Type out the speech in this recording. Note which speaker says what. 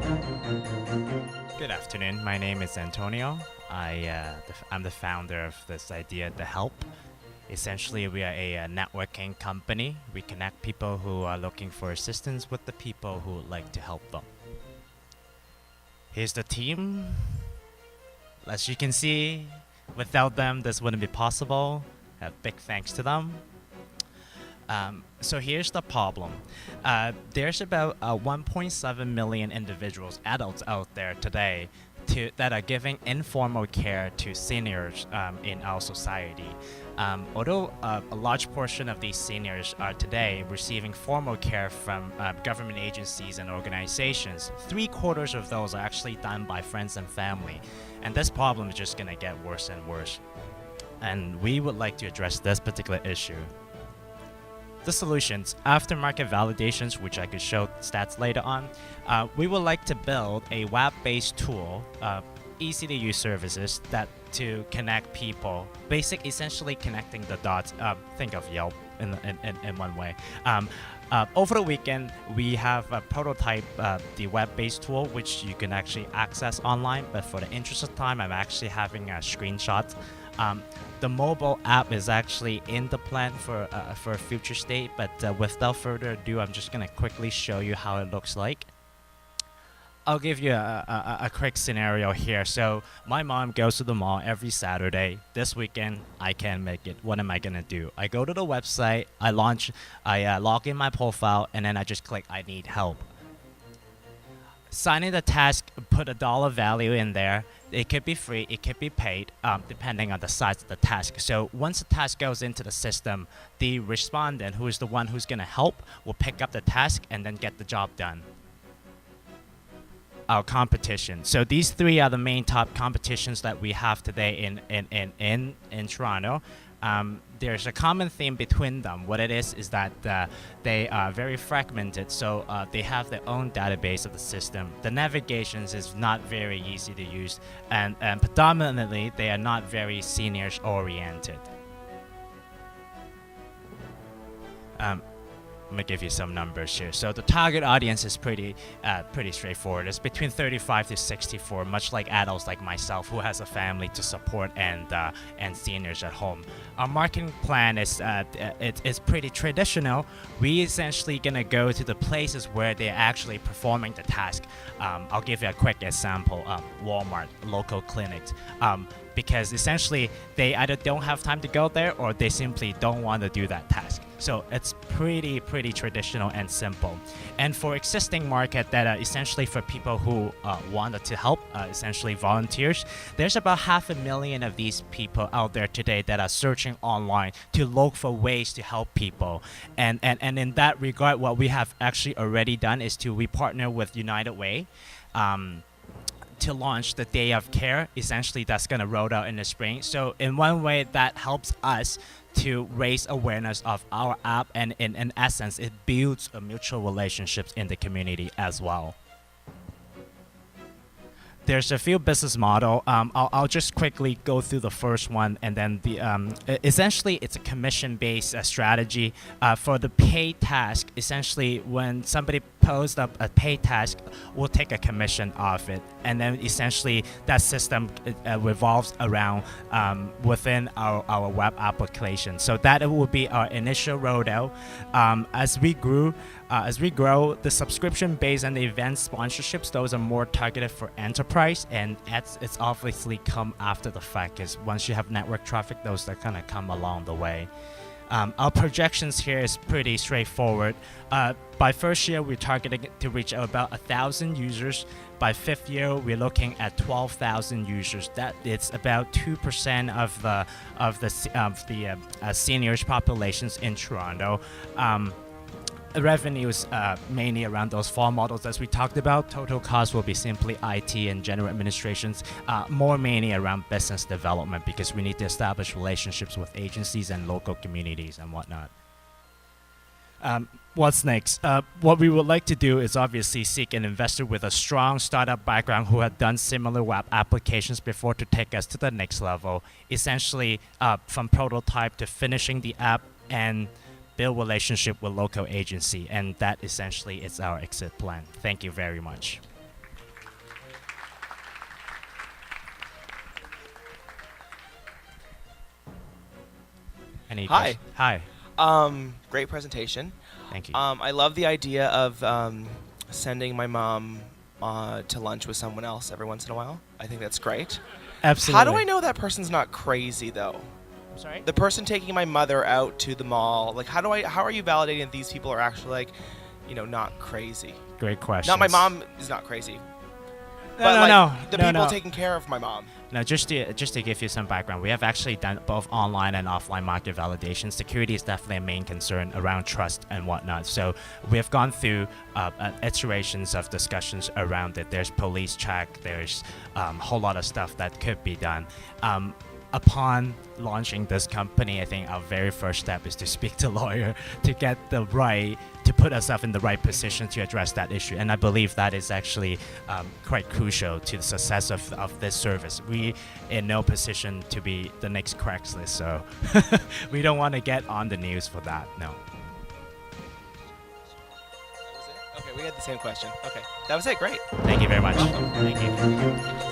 Speaker 1: Good afternoon. My name is Antonio. I'm the founder of this idea, The Help. Essentially, we are a networking company. We connect people who are looking for assistance with the people who would like to help them. Here's the team. As you can see, without them, this wouldn't be possible. Big thanks to them. So here's the problem. There's about 1.7 million individuals, adults out there today, that are giving informal care to seniors in our society. Although a large portion of these seniors are today receiving formal care from government agencies and organizations, 3/4 of those are actually done by friends and family. And this problem is just going to get worse and worse. And we would like to address this particular issue. The solutions, aftermarket validations, which I could show stats later on, we would like to build a web-based tool, easy to use services that to connect people, essentially connecting the dots. Think of Yelp in one way. Over the weekend, we have a prototype, the web-based tool, which you can actually access online, but for the interest of time, I'm actually having a screenshot. The mobile app is actually in the plan for a future state, but without further ado, I'm just gonna quickly show you how it looks like. I'll give you a quick scenario here. So my mom goes to the mall every Saturday. This weekend, I can't make it. What am I gonna do? I go to the website, I log in my profile, and then I just click I need help. Signing the task, put a dollar value in there. It could be free, it could be paid, depending on the size of the task. So once the task goes into the system, the respondent, who is the one who's going to help, will pick up the task and then get the job done. Our competition. So these three are the main top competitions that we have today in Toronto. There's a common theme between them. What it is that they are very fragmented, so they have their own database of the system. The navigations is not very easy to use, and predominantly they are not very seniors oriented. I'm gonna give you some numbers here. So the target audience is pretty straightforward. It's between 35 to 64, much like adults like myself who has a family to support and seniors at home. Our marketing plan is it's pretty traditional. We essentially gonna go to the places where they're actually performing the task. I'll give you a quick example. Walmart, local clinics. Because essentially they either don't have time to go there or they simply don't want to do that task. So it's pretty traditional and simple. And for existing market that are essentially for people who wanted to help, essentially volunteers, there's about 500,000 of these people out there today that are searching online to look for ways to help people. And in that regard, what we have actually already done is we partner with United Way. To launch the Day of Care. Essentially, that's going to roll out in the spring. So in one way, that helps us to raise awareness of our app, and in essence, it builds a mutual relationships in the community as well. There's a few business model. I'll just quickly go through the first one, and then essentially it's a commission-based strategy for the paid task. Essentially, when somebody posts up a paid task, we'll take a commission off it, and then essentially that system revolves around within our web application. So that will be our initial rollout. As we grow, the subscription based and the event sponsorships, those are more targeted for enterprise, and it's obviously come after the fact, because once you have network traffic, those are gonna come along the way. Our projections here is pretty straightforward. By first year, we're targeting to reach about 1,000 users. By fifth year, we're looking at 12,000 users. That it's about 2% of the seniors populations in Toronto. Revenues mainly around those four models as we talked about. Total cost will be simply IT and general administrations, more mainly around business development, because we need to establish relationships with agencies and local communities and whatnot. What's next? What we would like to do is obviously seek an investor with a strong startup background who had done similar web applications before to take us to the next level. Essentially, from prototype to finishing the app and build relationship with local agency, and that essentially is our exit plan. Thank you very much. Any
Speaker 2: Hi.
Speaker 1: questions? Hi.
Speaker 2: Great presentation.
Speaker 1: Thank you.
Speaker 2: I love the idea of sending my mom to lunch with someone else every once in a while. I think that's great.
Speaker 1: Absolutely.
Speaker 2: How do I know that person's not crazy though?
Speaker 1: I'm sorry?
Speaker 2: The person taking my mother out to the mall, like how are you validating that these people are actually like, not crazy?
Speaker 1: Great question.
Speaker 2: Not my mom is not crazy.
Speaker 1: No,
Speaker 2: but
Speaker 1: no,
Speaker 2: like
Speaker 1: no.
Speaker 2: the
Speaker 1: no,
Speaker 2: people
Speaker 1: no.
Speaker 2: taking care of my mom.
Speaker 1: Now, just to give you some background, we have actually done both online and offline market validation. Security is definitely a main concern around trust and whatnot. So we have gone through iterations of discussions around it. There's police check. There's a whole lot of stuff that could be done. Upon launching this company, I think our very first step is to speak to a lawyer to get to put ourselves in the right position to address that issue. And I believe that is actually quite crucial to the success of this service. We in no position to be the next Craigslist, so we don't want to get on the news for that, no.
Speaker 2: That was it? Okay, we had the same question. Okay, that was it. Great.
Speaker 1: Thank you very much. Thank you.